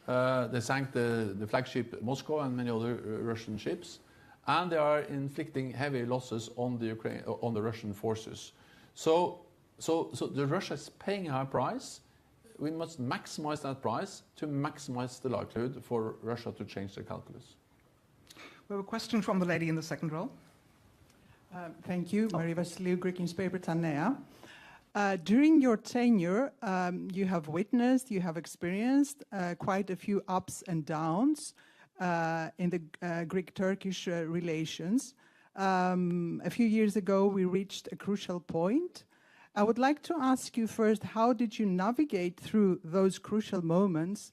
They sank the flagship Moscow and many other Russian ships. And they are inflicting heavy losses on the Russian forces. So the Russia is paying a high price. We must maximize that price to maximize the likelihood for Russia to change their calculus. We have a question from the lady in the second row. Thank you. Marie Vassiliou, Greek newspaper Tanea. During your tenure, you have witnessed, you have experienced quite a few ups and downs in the Greek-Turkish relations. A few years ago, we reached a crucial point. I would like to ask you first, how did you navigate through those crucial moments?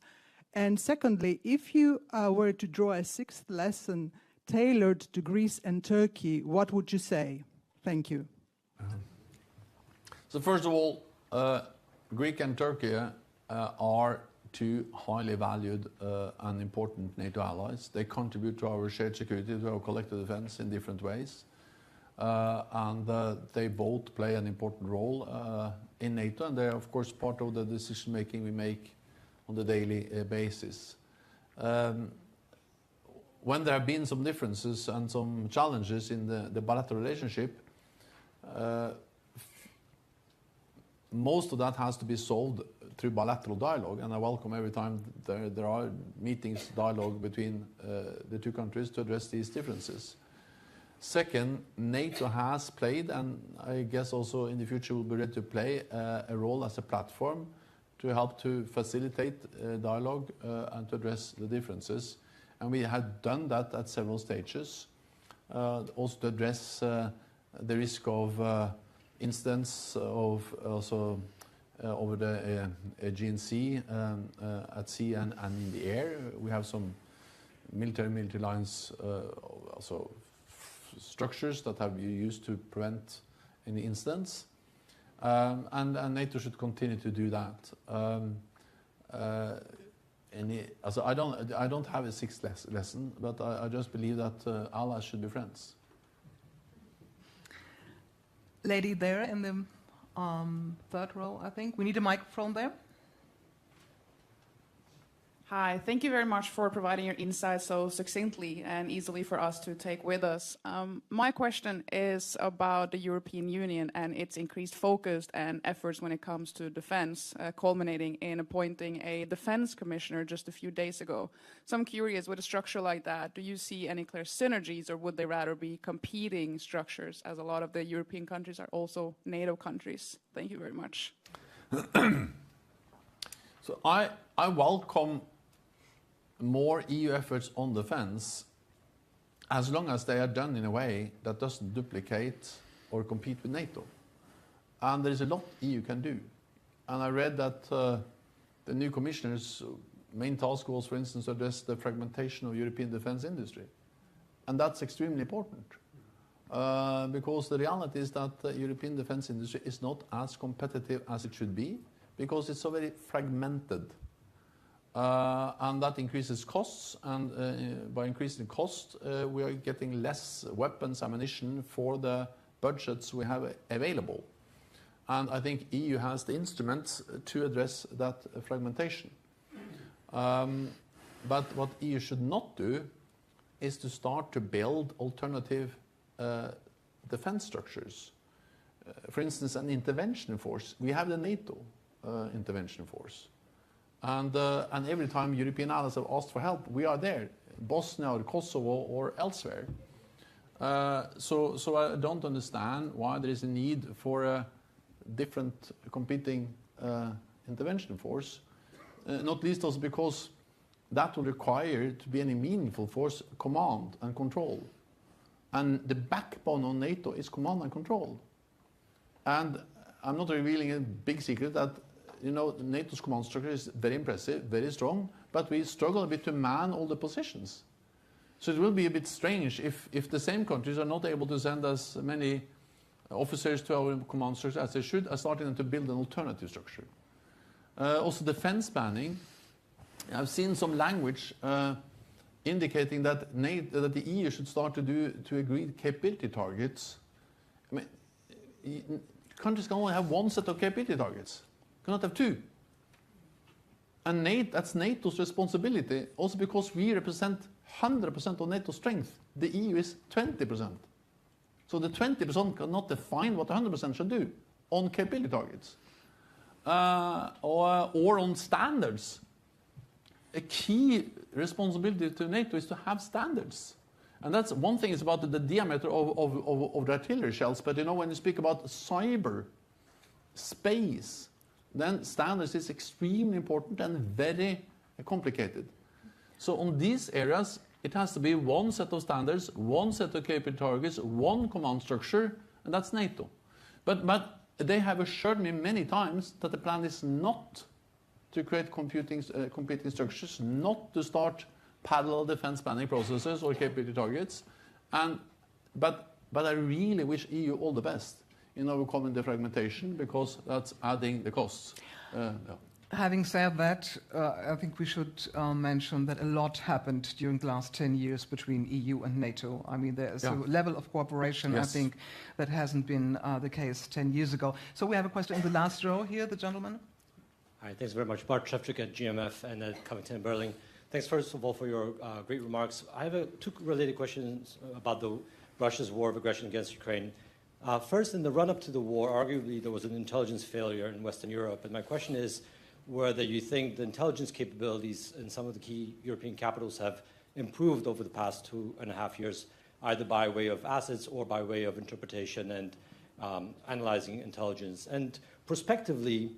And secondly, if you were to draw a 6th lesson tailored to Greece and Turkey, what would you say? Thank you. So first of all, Greece and Turkey are 2 highly valued and important NATO allies. They contribute to our shared security, to our collective defense in different ways. and they both play an important role in NATO, and they're of course part of the decision making we make on the daily basis. When there have been some differences and some challenges in the bilateral relationship, most of that has to be solved through bilateral dialogue, and I welcome every time there are meetings, dialogue between the two countries to address these differences. Second, NATO has played, and I guess also in the future will be ready to play, a role as a platform to help to facilitate dialogue and to address the differences. And we have done that at several stages, also to address the risk of incidents of also over the Aegean Sea, at sea and in the air. We have some military lines, also structures that have been used to prevent any incidents, and NATO should continue to do that. Also I don't have a sixth lesson, but I just believe that allies should be friends. Lady there in the third row, I think. We need a microphone there. Hi, thank you very much for providing your insights so succinctly and easily for us to take with us. My question is about the European Union and its increased focus and efforts when it comes to defense, culminating in appointing a defense commissioner just a few days ago. So I'm curious, with a structure like that, do you see any clear synergies, or would they rather be competing structures, as a lot of the European countries are also NATO countries? Thank you very much. So I welcome more EU efforts on defense, as long as they are done in a way that doesn't duplicate or compete with NATO. And there is a lot EU can do. And I read that the new commissioner's main task was, for instance, to address the fragmentation of European defense industry. And that's extremely important, because the reality is that the European defense industry is not as competitive as it should be, because it's so very fragmented. And that increases costs, and by increasing cost, we are getting less weapons, ammunition for the budgets we have available. And I think EU has the instruments to address that fragmentation. But what EU should not do is to start to build alternative defense structures. For instance, an intervention force. We have the NATO intervention force. And every time European allies have asked for help, we are there, Bosnia or Kosovo or elsewhere. So I don't understand why there is a need for a different competing intervention force, not least also because that will require to be any meaningful force command and control. And the backbone of NATO is command and control. And I'm not revealing a big secret that, you know, NATO's command structure is very impressive, very strong, but we struggle a bit to man all the positions. So it will be a bit strange if the same countries are not able to send as many officers to our command structure as they should, as starting them to build an alternative structure. Also defense planning. I've seen some language indicating that the EU should start to agree capability targets. I mean, countries can only have one set of capability targets. Cannot have two. And that's NATO's responsibility, also because we represent 100% of NATO strength. The EU is 20%. So the 20% cannot define what 100% should do on capability targets or on standards. A key responsibility to NATO is to have standards. And that's one thing is about the diameter of the artillery shells, but you know, when you speak about cyber, space, then standards is extremely important and very complicated. So on these areas, it has to be one set of standards, one set of capability targets, one command structure, and that's NATO. But they have assured me many times that the plan is not to create competing structures, not to start parallel defense planning processes or capability targets. But I really wish EU all the best in overcoming the fragmentation, because that's adding the costs. Yeah. Having said that, I think we should mention that a lot happened during the last 10 years between EU and NATO. I mean, there is a level of cooperation, I think, that hasn't been the case 10 years ago. So we have a question in the last row here, the gentleman. Hi, thanks very much. Bart Shevchuk at GMF and at Covington and Burling. Thanks, first of all, for your great remarks. I have two related questions about Russia's war of aggression against Ukraine. First, in the run-up to the war, arguably there was an intelligence failure in Western Europe. And my question is whether you think the intelligence capabilities in some of the key European capitals have improved over the past 2.5 years, either by way of assets or by way of interpretation and analyzing intelligence. And prospectively,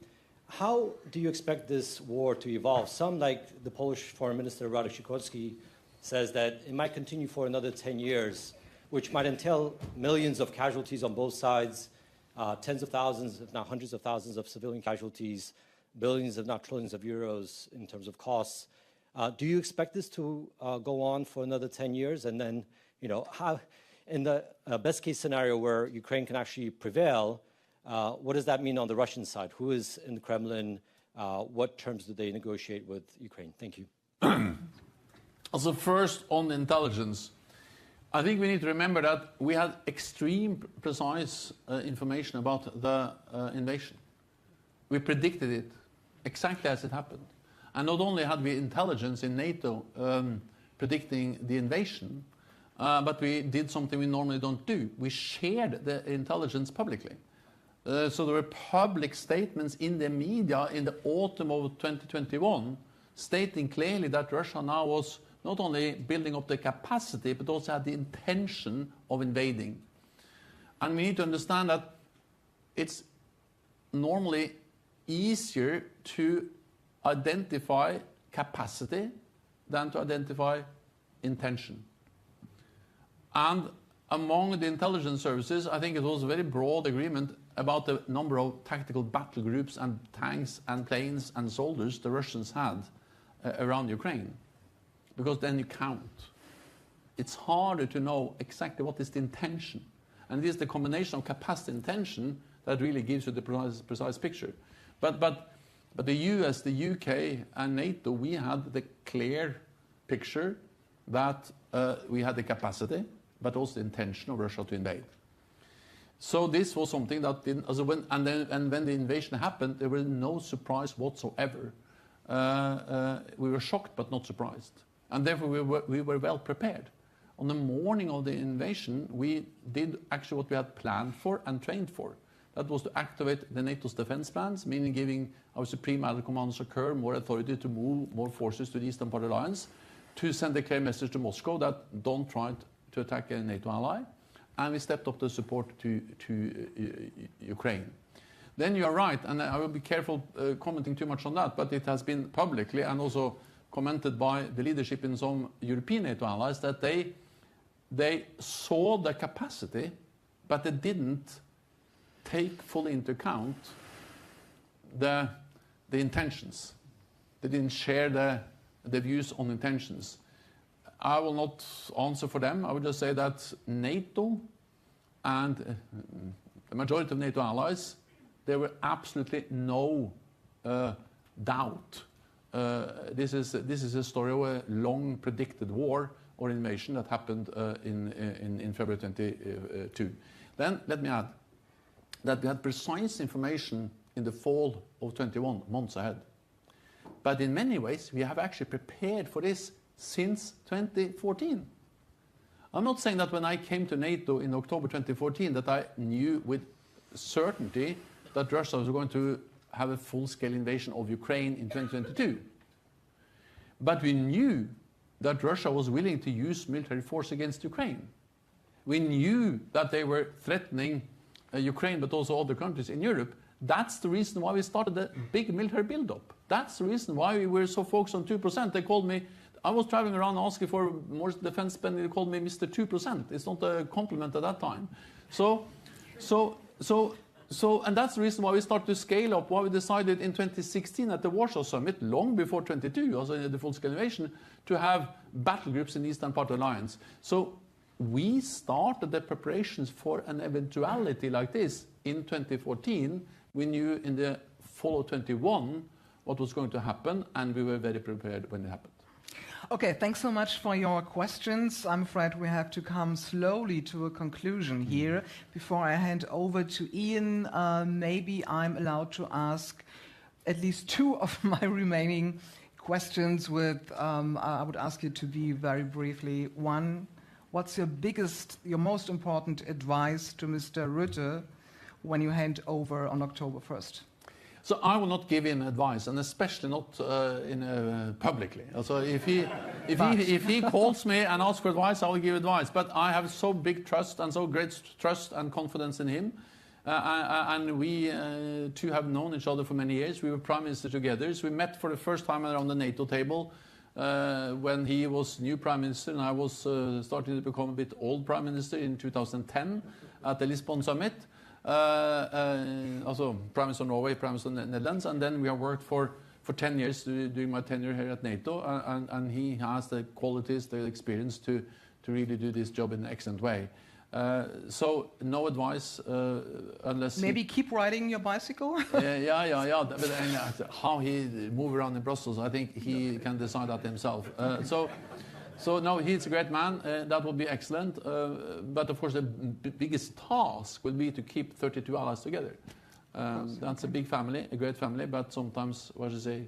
how do you expect this war to evolve? Some, like the Polish Foreign Minister Radek Sikorski, says that it might continue for another 10 years, which might entail millions of casualties on both sides, tens of thousands, if not hundreds of thousands of civilian casualties, billions, if not trillions of euros in terms of costs. Do you expect this to go on for another 10 years? And then, how, in the best case scenario where Ukraine can actually prevail, what does that mean on the Russian side? Who is in the Kremlin? What terms do they negotiate with Ukraine? Thank you. Also, first on intelligence, I think we need to remember that we had extreme precise information about the invasion. We predicted it exactly as it happened. And not only had we intelligence in NATO predicting the invasion, but we did something we normally don't do. We shared the intelligence publicly. So there were public statements in the media in the autumn of 2021 stating clearly that Russia now was not only building up the capacity, but also had the intention of invading. And we need to understand that it's normally easier to identify capacity than to identify intention. And among the intelligence services, I think it was a very broad agreement about the number of tactical battle groups and tanks and planes and soldiers the Russians had around Ukraine. Because then you count. It's harder to know exactly what is the intention. And it is the combination of capacity and intention that really gives you the precise picture. But the US, the UK, and NATO, we had the clear picture that we had the capacity, but also the intention of Russia to invade. So this was something that didn't. And when the invasion happened, there was no surprise whatsoever. We were shocked, but not surprised, and therefore we were well prepared. On the morning of the invasion, we did actually what we had planned for and trained for. That was to activate the NATO's defense plans, meaning giving our Supreme Allied Commander Kerr more authority to move more forces to the Eastern Part Alliance, to send a clear message to Moscow that don't try to attack a NATO ally. And we stepped up the support to Ukraine. Then you are right, and I will be careful commenting too much on that, but it has been publicly and also commented by the leadership in some European NATO allies that they saw the capacity, but they didn't take fully into account the intentions. They didn't share the views on intentions. I will not answer for them. I would just say that NATO and the majority of NATO allies, there were absolutely no doubt. This is a story of a long predicted war or invasion that happened in February 22. Then let me add that we had precise information in the fall of 21, months ahead. But in many ways, we have actually prepared for this since 2014. I'm not saying that when I came to NATO in October 2014 that I knew with certainty that Russia was going to have a full-scale invasion of Ukraine in 2022. But we knew that Russia was willing to use military force against Ukraine. We knew that they were threatening Ukraine, but also other countries in Europe. That's the reason why we started a big military build-up. That's the reason why we were so focused on 2%. They called me, I was traveling around asking for more defense spending. They called me Mr. 2%. It's not a compliment at that time. And that's the reason why we started to scale up, why we decided in 2016 at the Warsaw Summit, long before 22, also in the full-scale invasion, to have battle groups in the Eastern Part Alliance. So we started the preparations for an eventuality like this in 2014. We knew in the fall of 21 what was going to happen, and we were very prepared when it happened. Okay, thanks so much for your questions. I'm afraid we have to come slowly to a conclusion here. Before I hand over to Ian, maybe I'm allowed to ask at least two of my remaining questions with, I would ask you to be very briefly. One, what's your most important advice to Mr. Rutte when you hand over on October 1st? So I will not give him advice, and especially not publicly. So if he calls me and asks for advice, I will give advice. But I have so big trust and so great trust and confidence in him. And we two have known each other for many years. We were prime minister together. So we met for the first time around the NATO table when he was new prime minister, and I was starting to become a bit old prime minister in 2010 at the Lisbon summit. Also Prime Minister of Norway, Prime Minister of the Netherlands, and then we have worked for 10 years during my tenure here at NATO, and he has the qualities, the experience to really do this job in an excellent way. So no advice unless maybe keep riding your bicycle. Yeah. But how he move around in Brussels, I think he can decide that himself. So no, he's a great man. That would be excellent. But of course, the biggest task would be to keep 32 allies together. That's a big family, a great family, but sometimes, what should I say,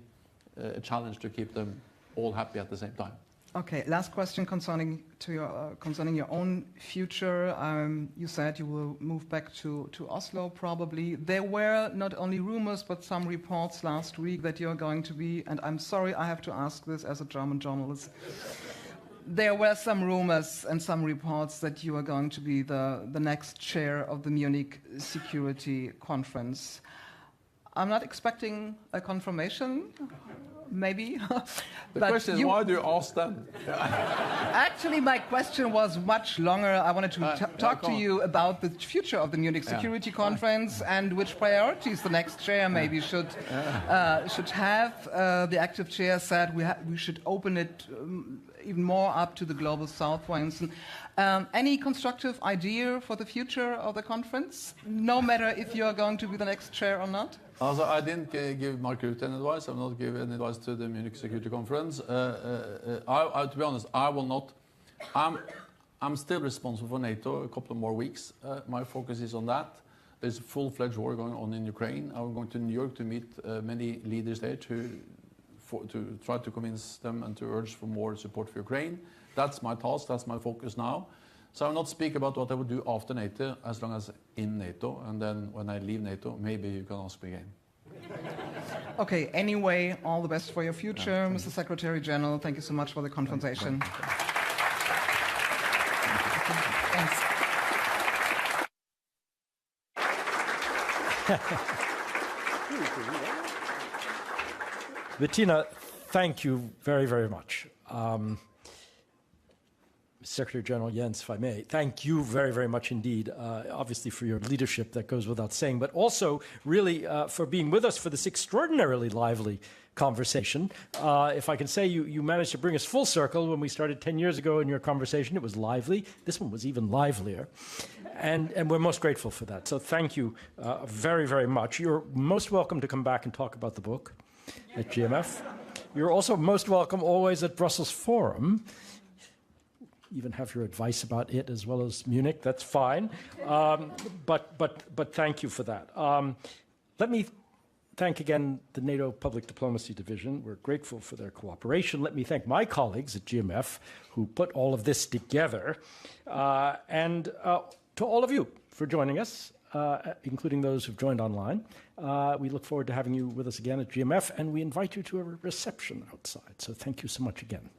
a challenge to keep them all happy at the same time. Okay, last question concerning your own future. You said you will move back to Oslo, probably. There were not only rumors, but some reports last week that you're going to be, and I'm sorry I have to ask this as a German journalist, there were some rumors and some reports that you are going to be the next chair of the Munich Security Conference. I'm not expecting a confirmation, maybe. The question is, why do you ask them? Actually, my question was much longer. I wanted to talk to you about the future of the Munich Security Conference and which priorities the next chair maybe should have. The active chair said we should open it even more up to the global south, for instance. Any constructive idea for the future of the conference, no matter if you are going to be the next chair or not? Also, I didn't give Mark Rutte any advice. I will not give any advice to the Munich Security Conference. To be honest, I will not. I'm still responsible for NATO a couple of more weeks. My focus is on that. There's a full-fledged war going on in Ukraine. I'm going to New York to meet many leaders there to try to convince them and to urge for more support for Ukraine. That's my task, that's my focus now. So I will not speak about what I will do after NATO, as long as in NATO, and then when I leave NATO, maybe you can ask me again. Okay, anyway, all the best for your future, Mr. Secretary-General. Thank you so much for the conversation. Thanks. Bettina, thank you very, very much. Secretary-General Jens, if I may, thank you very, very much indeed, obviously for your leadership, that goes without saying, but also really for being with us for this extraordinarily lively conversation. If I can say, you managed to bring us full circle. When we started 10 years ago in your conversation, it was lively. This one was even livelier. And we're most grateful for that. So thank you very, very much. You're most welcome to come back and talk about the book at GMF. You're also most welcome always at Brussels Forum. Even have your advice about it as well as Munich, that's fine. But thank you for that. Let me thank again the NATO Public Diplomacy Division. We're grateful for their cooperation. Let me thank my colleagues at GMF who put all of this together. And to all of you for joining us, including those who've joined online. We look forward to having you with us again at GMF, and we invite you to a reception outside. So thank you so much again.